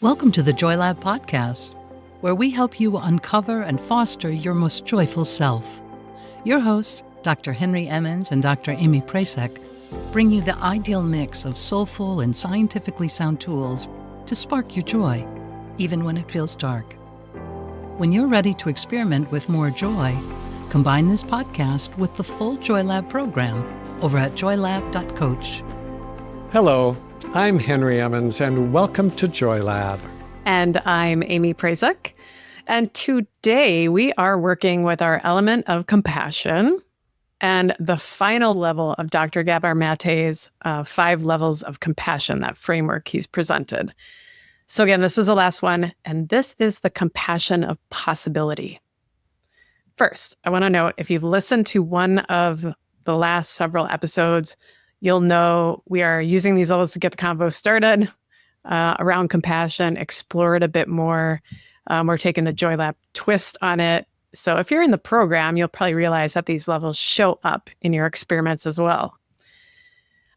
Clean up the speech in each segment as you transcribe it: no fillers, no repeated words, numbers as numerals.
Welcome to the Joy Lab podcast, where we help you uncover and foster your most joyful self. Your hosts, Dr. Henry Emmons and Dr. Amy Prasek, bring you the ideal mix of soulful and scientifically sound tools to spark your joy, even when it feels dark. When you're ready to experiment with more joy, combine this podcast with the full Joy Lab program over at joylab.coach. Hello, I'm Henry Emmons, and welcome to Joy Lab. And I'm Amy Prasek. And today we are working with our element of compassion and the final level of Dr. Gabor Maté's 5 levels of compassion, that framework he's presented. So again, this is the last one, and this is the compassion of possibility. First, I want to note, if you've listened to one of the last several episodes, you'll know we are using these levels to get the convo started around compassion, explore it a bit more. We're taking the Joy Lab twist on it. So if you're in the program, you'll probably realize that these levels show up in your experiments as well.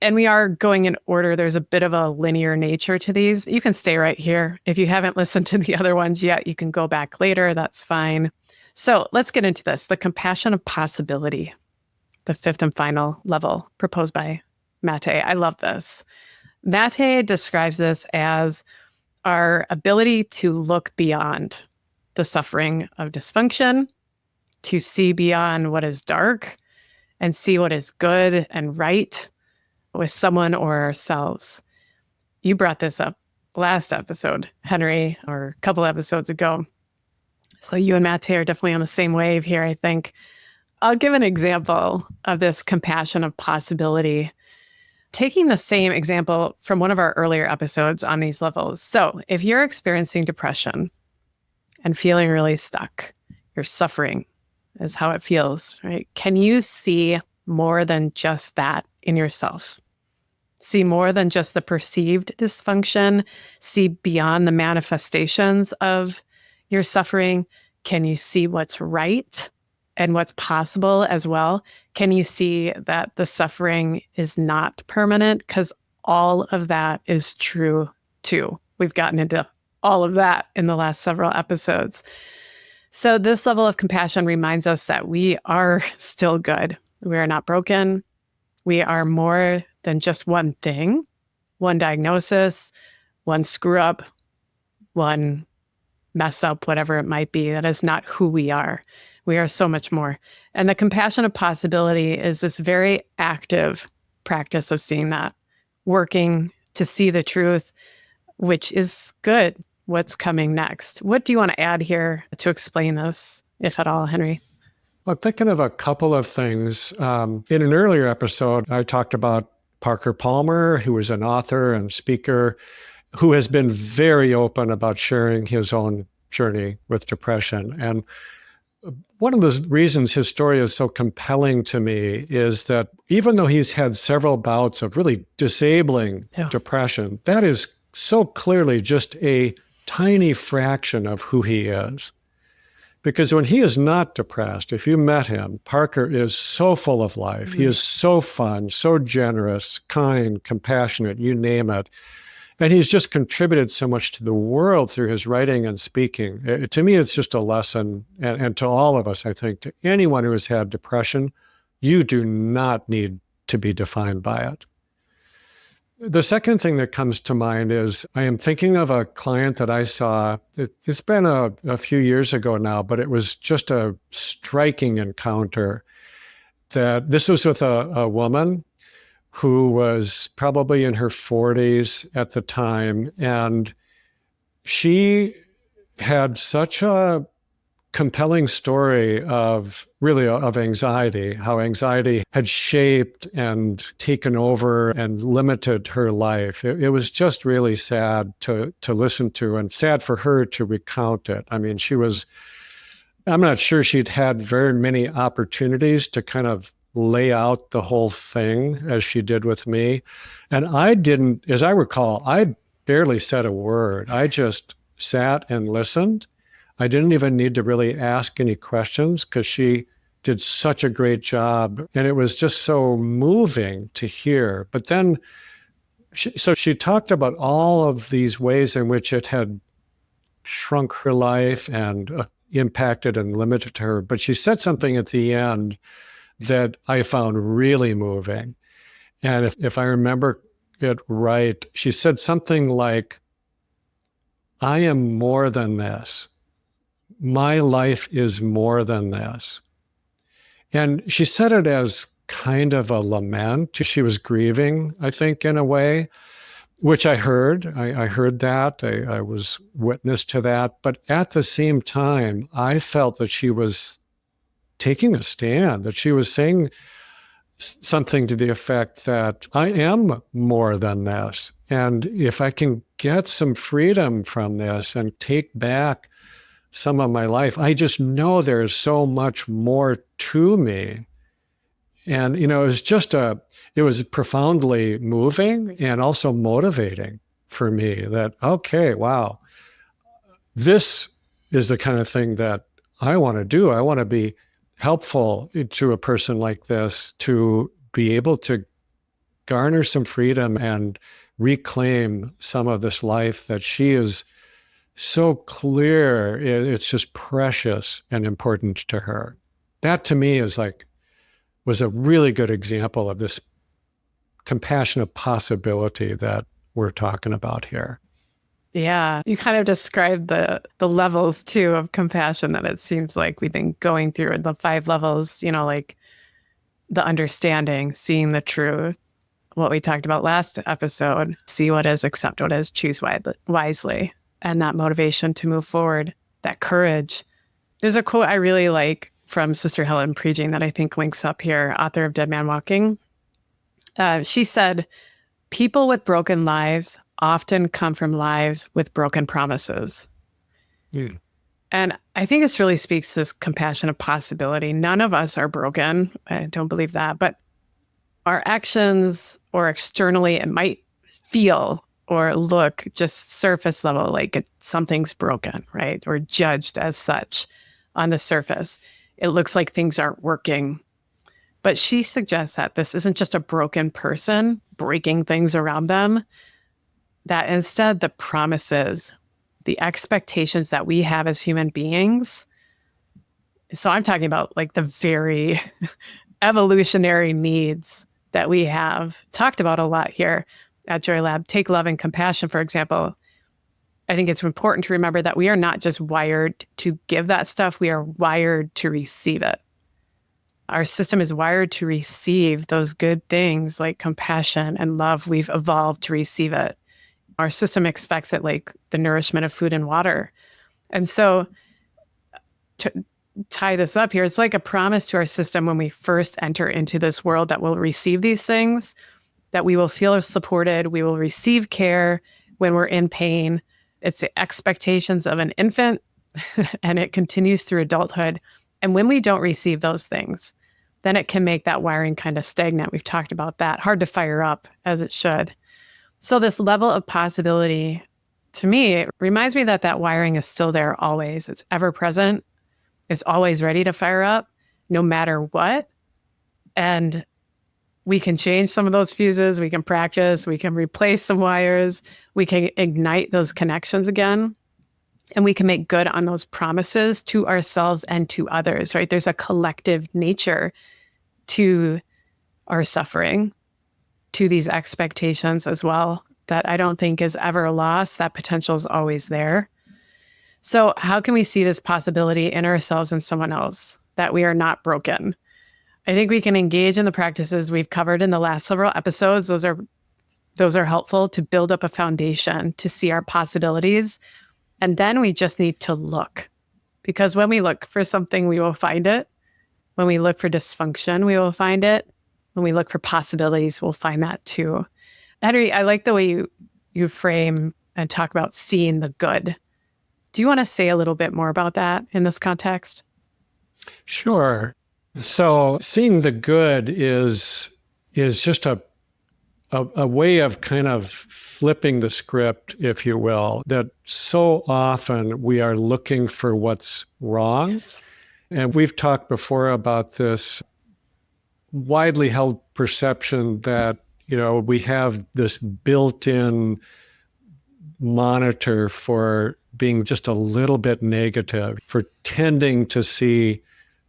And we are going in order. There's a bit of a linear nature to these. You can stay right here. If you haven't listened to the other ones yet, you can go back later. That's fine. So let's get into this. The compassion of possibility, the 5th and final level proposed by Maté. I love this. Maté describes this as our ability to look beyond the suffering of dysfunction, to see beyond what is dark and see what is good and right with someone or ourselves. You brought this up last episode, Henry, or a couple episodes ago. So you and Maté are definitely on the same wave here, I think. I'll give an example of this compassion of possibility, taking the same example from one of our earlier episodes on these levels. So if you're experiencing depression and feeling really stuck, you're suffering is how it feels, right? Can you see more than just that in yourself? See more than just the perceived dysfunction? See beyond the manifestations of your suffering? Can you see what's right and what's possible as well? Can you see that the suffering is not permanent? Because all of that is true too. We've gotten into all of that in the last several episodes. So this level of compassion reminds us that we are still good. We are not broken. We are more than just one thing, one diagnosis, one screw up, one mess up, whatever it might be. That is not who we are. We are so much more. And the compassion of possibility is this very active practice of seeing that, working to see the truth, which is good. What's coming next? What do you want to add here to explain this, if at all, Henry? Well, I'm thinking of a couple of things. In an earlier episode, I talked about Parker Palmer, who is an author and speaker, who has been very open about sharing his own journey with depression. And one of the reasons his story is so compelling to me is that even though he's had several bouts of really disabling depression, that is so clearly just a tiny fraction of who he is. Because when he is not depressed, if you met him, Parker is so full of life. He is so fun, so generous, kind, compassionate, you name it. And he's just contributed so much to the world through his writing and speaking. To me, it's just a lesson, and to all of us, I think, to anyone who has had depression, you do not need to be defined by it. The second thing that comes to mind is I am thinking of a client that I saw. It's been a few years ago now, but it was just a striking encounter. That this was with a woman who was probably in her 40s at the time. And she had such a compelling story of anxiety, how anxiety had shaped and taken over and limited her life. It was just really sad to listen to, and sad for her to recount it. I mean, I'm not sure she'd had very many opportunities to kind of lay out the whole thing as she did with me. And I didn't, as I recall, I barely said a word. I just sat and listened. I didn't even need to really ask any questions because she did such a great job. And it was just so moving to hear. But then So she talked about all of these ways in which it had shrunk her life and impacted and limited her. But she said something at the end that I found really moving. And if I remember it right, she said something like, I am more than this. My life is more than this. And she said it as kind of a lament. She was grieving, I think, in a way, which I heard. I heard that. I was witness to that. But at the same time, I felt that she was taking a stand, that she was saying something to the effect that I am more than this. And if I can get some freedom from this and take back some of my life, I just know there's so much more to me. And, it was profoundly moving and also motivating for me that, okay, wow, this is the kind of thing that I want to do. I want to be helpful to a person like this to be able to garner some freedom and reclaim some of this life that she is so clear. It's just precious and important to her. That to me was a really good example of this compassionate possibility that we're talking about here. Yeah, you kind of described the levels too of compassion that it seems like we've been going through, the 5 levels, like the understanding, seeing the truth, what we talked about last episode, see what is, accept what is, choose wisely, and that motivation to move forward, that courage. There's a quote I really like from Sister Helen Preaching that I think links up here, author of Dead Man Walking. She said, people with broken lives often come from lives with broken promises. Mm. And I think this really speaks to this compassionate possibility. None of us are broken. I don't believe that. But our actions or externally, it might feel or look just surface level like something's broken, right? Or judged as such on the surface. It looks like things aren't working. But she suggests that this isn't just a broken person breaking things around them, that instead the promises, the expectations that we have as human beings. So I'm talking about like the very evolutionary needs that we have talked about a lot here at Joy Lab. Take love and compassion, for example. I think it's important to remember that we are not just wired to give that stuff, we are wired to receive it. Our system is wired to receive those good things like compassion and love. We've evolved to receive it. Our system expects it like the nourishment of food and water. And so to tie this up here, it's like a promise to our system when we first enter into this world that we'll receive these things, that we will feel supported, we will receive care when we're in pain. It's the expectations of an infant, and it continues through adulthood. And when we don't receive those things, then it can make that wiring kind of stagnant. We've talked about that, hard to fire up as it should. So this level of possibility, to me, it reminds me that wiring is still there always. It's ever present. It's always ready to fire up, no matter what. And we can change some of those fuses. We can practice. We can replace some wires. We can ignite those connections again. And we can make good on those promises to ourselves and to others, right? There's a collective nature to our suffering, to these expectations as well, that I don't think is ever lost. That potential is always there. So how can we see this possibility in ourselves and someone else, that we are not broken? I think we can engage in the practices we've covered in the last several episodes. Those are helpful to build up a foundation to see our possibilities. And then we just need to look, because when we look for something, we will find it. When we look for dysfunction, we will find it. When we look for possibilities, we'll find that too. Henry, I like the way you frame and talk about seeing the good. Do you want to say a little bit more about that in this context? Sure. So seeing the good is just a way of kind of flipping the script, if you will, that so often we are looking for what's wrong. Yes. And we've talked before about this widely held perception that We have this built-in monitor for being just a little bit negative, for tending to see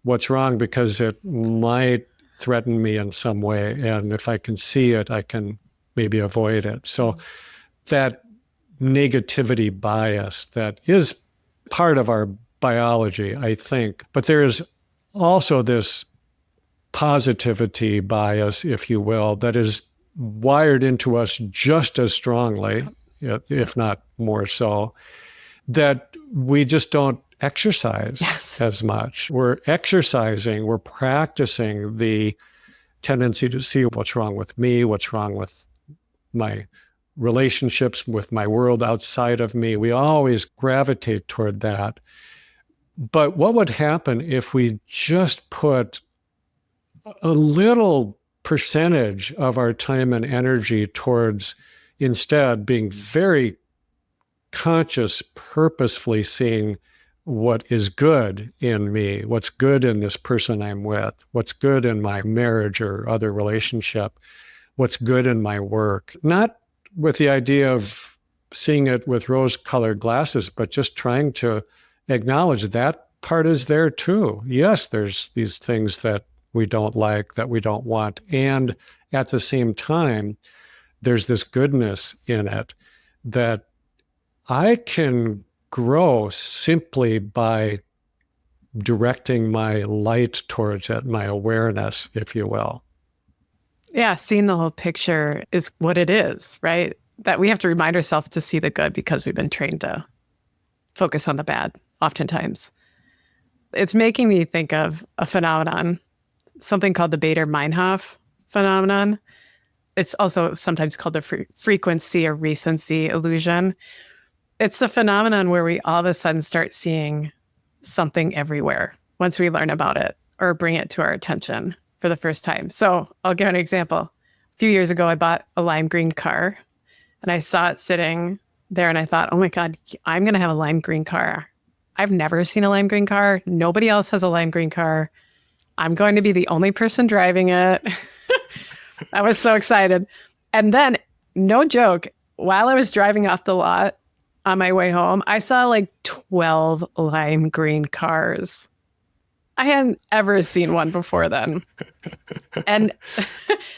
what's wrong because it might threaten me in some way. And if I can see it, I can maybe avoid it. So that negativity bias that is part of our biology, I think. But there is also this positivity bias, if you will, that is wired into us just as strongly, if not more so, that we just don't exercise as much. We're exercising, we're practicing the tendency to see what's wrong with me, what's wrong with my relationships, with my world outside of me. We always gravitate toward that. But what would happen if we just put a little percentage of our time and energy towards instead being very conscious, purposefully seeing what is good in me, what's good in this person I'm with, what's good in my marriage or other relationship, what's good in my work. Not with the idea of seeing it with rose-colored glasses, but just trying to acknowledge that part is there too. Yes, there's these things that we don't like, that we don't want. And at the same time, there's this goodness in it that I can grow simply by directing my light towards it, my awareness, if you will. Yeah, seeing the whole picture is what it is, right? That we have to remind ourselves to see the good because we've been trained to focus on the bad, oftentimes. It's making me think of a phenomenon, something called the Bader-Meinhof phenomenon. It's also sometimes called the frequency or recency illusion. It's the phenomenon where we all of a sudden start seeing something everywhere once we learn about it or bring it to our attention for the first time. So I'll give an example. A few years ago, I bought a lime green car and I saw it sitting there and I thought, oh my God, I'm going to have a lime green car. I've never seen a lime green car. Nobody else has a lime green car. I'm going to be the only person driving it. I was so excited. And then, no joke, while I was driving off the lot on my way home, I saw like 12 lime green cars. I hadn't ever seen one before then. And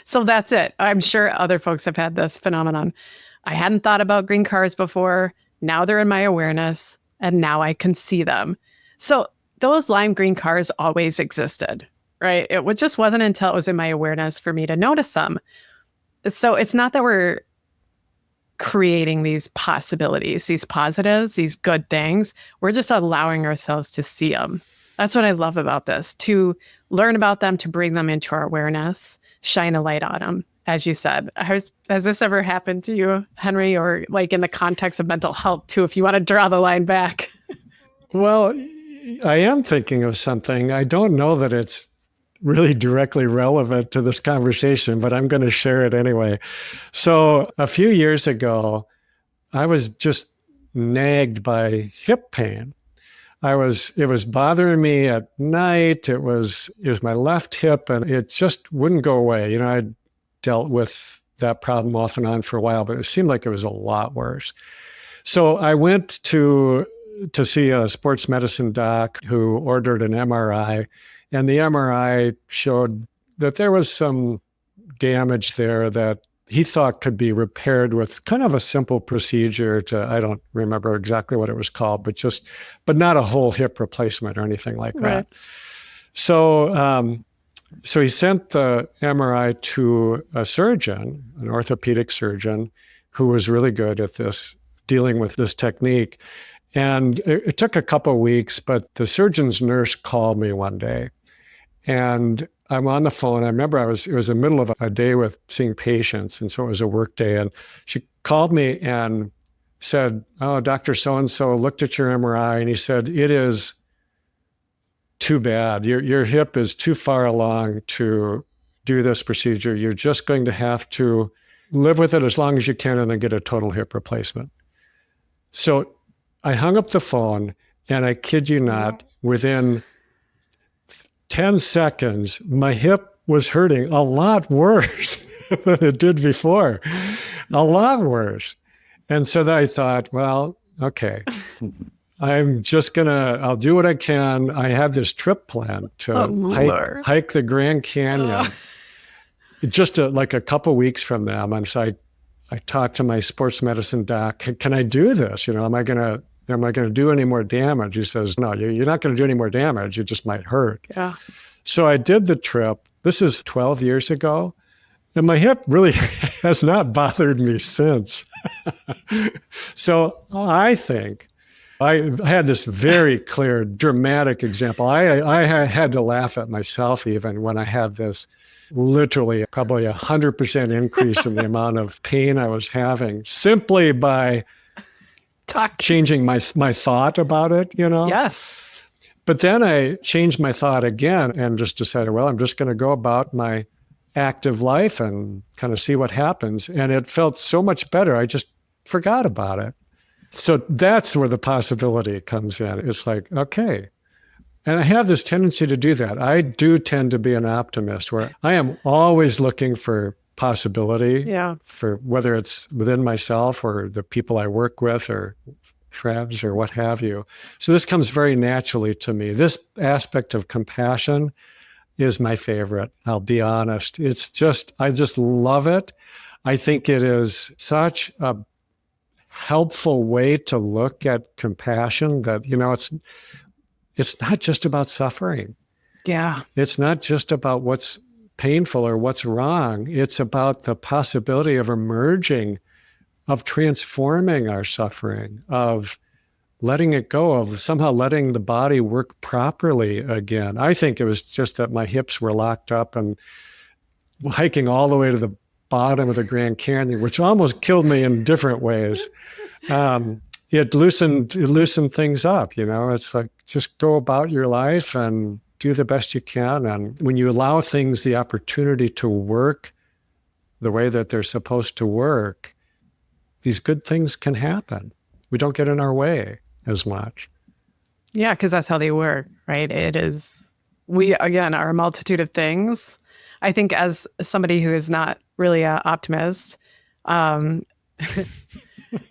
so that's it. I'm sure other folks have had this phenomenon. I hadn't thought about green cars before. Now they're in my awareness and now I can see them. So those lime green cars always existed, right? It just wasn't until it was in my awareness for me to notice them. So it's not that we're creating these possibilities, these positives, these good things. We're just allowing ourselves to see them. That's what I love about this, to learn about them, to bring them into our awareness, shine a light on them. As you said, has this ever happened to you, Henry, or like in the context of mental health too, if you want to draw the line back? Well, I am thinking of something. I don't know that it's really directly relevant to this conversation, but I'm going to share it anyway. So a few years ago, I was just nagged by hip pain. It was bothering me at night. It was my left hip and it just wouldn't go away. I dealt with that problem off and on for a while, but it seemed like it was a lot worse. So I went to see a sports medicine doc who ordered an MRI, and the MRI showed that there was some damage there that he thought could be repaired with kind of a simple procedure I don't remember exactly what it was called, but not a whole hip replacement or anything like that. Right. So he sent the MRI to a surgeon, an orthopedic surgeon, who was really good at dealing with this technique. And it took a couple of weeks, but the surgeon's nurse called me one day. And I'm on the phone. I remember it was the middle of a day with seeing patients, and so it was a work day. And she called me and said, "Oh, Dr. So-and-so looked at your MRI, and he said, it is too bad. Your hip is too far along to do this procedure. You're just going to have to live with it as long as you can and then get a total hip replacement." So I hung up the phone, and I kid you not, within 10 seconds, my hip was hurting a lot worse. than it did before. A lot worse. And so then I thought, well, okay, I'll do what I can. I have this trip planned to hike the Grand Canyon just like a couple weeks from them. And so I talked to my sports medicine doc. Can I do this? Am I going to do any more damage? He says, no, you're not going to do any more damage. You just might hurt. Yeah. So I did the trip. This is 12 years ago. And my hip really has not bothered me since. So I think I had this very clear, dramatic example. I had to laugh at myself even when I had this literally probably 100% increase in the amount of pain I was having simply by changing my thought about it, Yes. But then I changed my thought again and just decided, well, I'm just going to go about my active life and kind of see what happens. And it felt so much better. I just forgot about it. So that's where the possibility comes in. It's like, okay. And I have this tendency to do that. I do tend to be an optimist where I am always looking for possibility for whether it's within myself or the people I work with or friends or what have you. So this comes very naturally to me. This aspect of compassion is my favorite. I'll be honest. I just love it. I think it is such a helpful way to look at compassion that, it's not just about suffering. Yeah. It's not just about what's painful or what's wrong. It's about the possibility of emerging, of transforming our suffering, of letting it go, of somehow letting the body work properly again. I think it was just that my hips were locked up and hiking all the way to the bottom of the Grand Canyon, which almost killed me in different ways. It loosened things up, It's like, just go about your life and do the best you can. And when you allow things the opportunity to work the way that they're supposed to work, these good things can happen. We don't get in our way as much. Yeah, because that's how they work, right? It is, we, again, are a multitude of things. I think as somebody who is not really an optimist,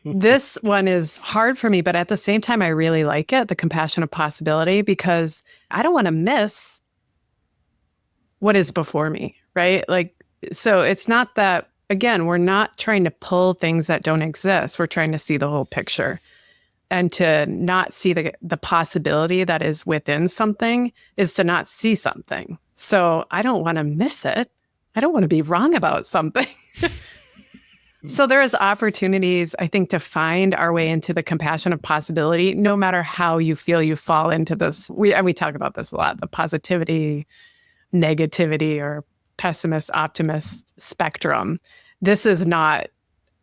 this one is hard for me, but at the same time, I really like it, the compassion of possibility, because I don't want to miss what is before me, right? So it's not that, again, we're not trying to pull things that don't exist. We're trying to see the whole picture. And to not see the possibility that is within something is to not see something. So I don't want to miss it. I don't want to be wrong about something. So there is opportunities, I think, to find our way into the compassion of possibility, no matter how you feel you fall into this. We talk about this a lot, the positivity, negativity, or pessimist, optimist spectrum. This is not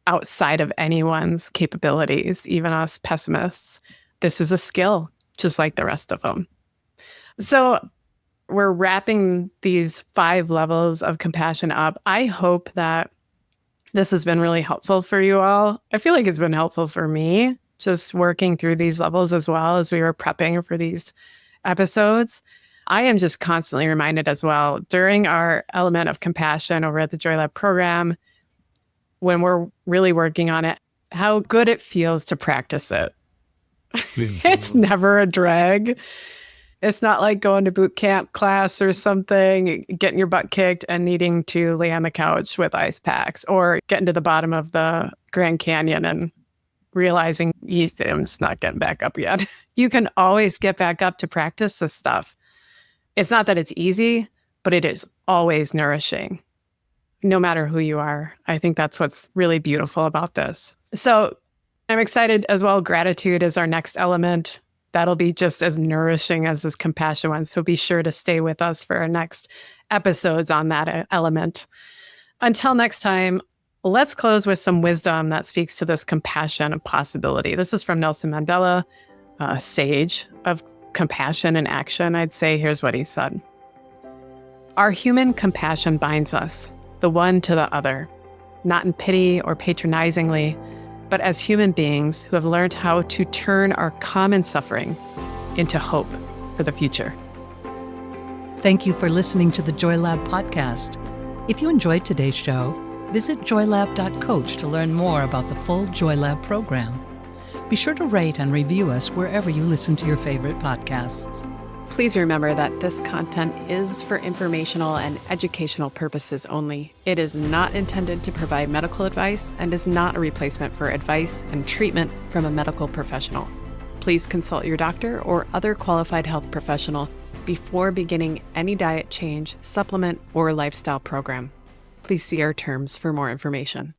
outside of anyone's capabilities, even us pessimists. This is a skill, just like the rest of them. So we're wrapping these 5 levels of compassion up. I hope that this has been really helpful for you all. I feel like it's been helpful for me, just working through these levels as well as we were prepping for these episodes. I am just constantly reminded as well during our element of compassion over at the Joy Lab program, when we're really working on it, how good it feels to practice it. It's never a drag. It's not like going to boot camp class or something, getting your butt kicked and needing to lay on the couch with ice packs, or getting to the bottom of the Grand Canyon and realizing I'm just not getting back up yet. You can always get back up to practice this stuff. It's not that it's easy, but it is always nourishing, no matter who you are. I think that's what's really beautiful about this. So I'm excited as well. Gratitude is our next element. That'll be just as nourishing as this compassion one. So be sure to stay with us for our next episodes on that element. Until next time, let's close with some wisdom that speaks to this compassion and possibility. This is from Nelson Mandela, a sage of compassion and action. I'd say here's what he said. Our human compassion binds us, the one to the other, not in pity or patronizingly, but as human beings who have learned how to turn our common suffering into hope for the future. Thank you for listening to the Joy Lab podcast. If you enjoyed today's show, Visit joylab.coach to learn more about the full JoyLab program. Be sure to rate and review us wherever you listen to your favorite podcasts. Please remember that this content is for informational and educational purposes only. It is not intended to provide medical advice and is not a replacement for advice and treatment from a medical professional. Please consult your doctor or other qualified health professional before beginning any diet change, supplement, or lifestyle program. Please see our terms for more information.